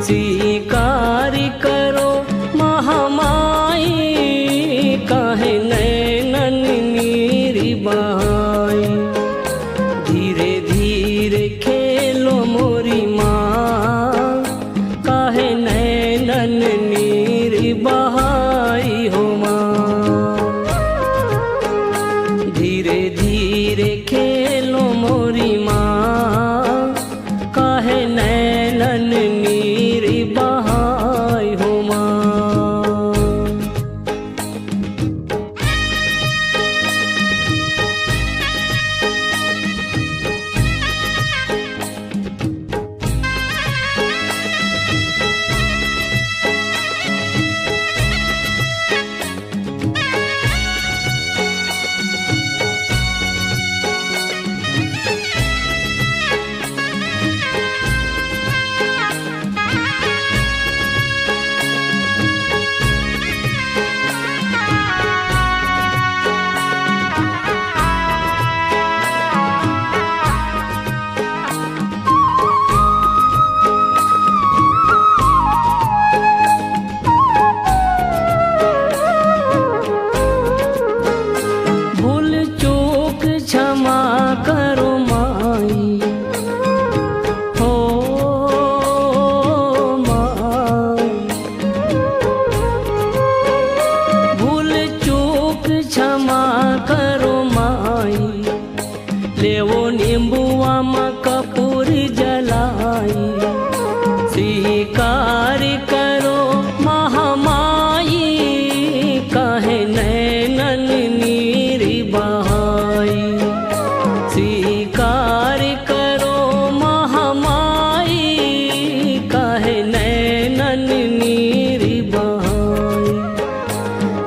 स्वीकार करो महामाई, काहे नैनन नीर बहाई। धीरे धीरे खेलो मोरी माँ, काहे नैनन नीर बहाई हो माँ। धीरे धीरे खेलो मोरी माँ, काहे नैनन नीर बहाई हो माँ। क्षमा करो माई हो माई। भूल चूक क्षमा करो माई, लेवो नींबुआ में कपूर जलाई। स्वीकार करो महामाई, काहे नैनन नीर बहाई। स्वीकार करो महामाई, काहे नैनन नीर बहाई।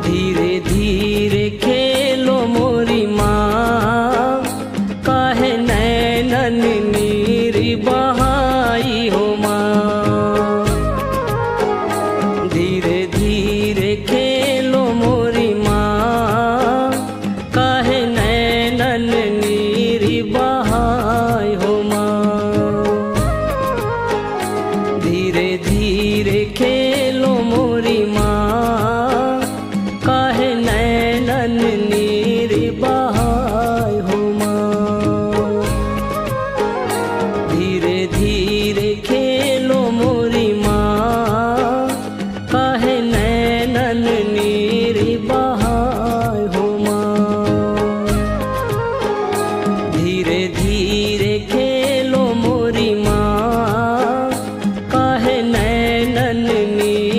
धीरे धीरे खेलो मोरी माँ, काहे नैनन नीर बहाई हो माँ। धीरे धीरे खेलो मोरी माँ, काहे नैनन नीर बहाई हो माँ। धीरे धीरे खेलो मोरी माँ, काहे नैनन नीर बहाई हो माँ। धीरे धीरे खेलो मोरी माँ, काहे नैनन नीर बहाई हो माँ। धीरे धीरे खेलो मोरी माँ, काहे नैनन नीर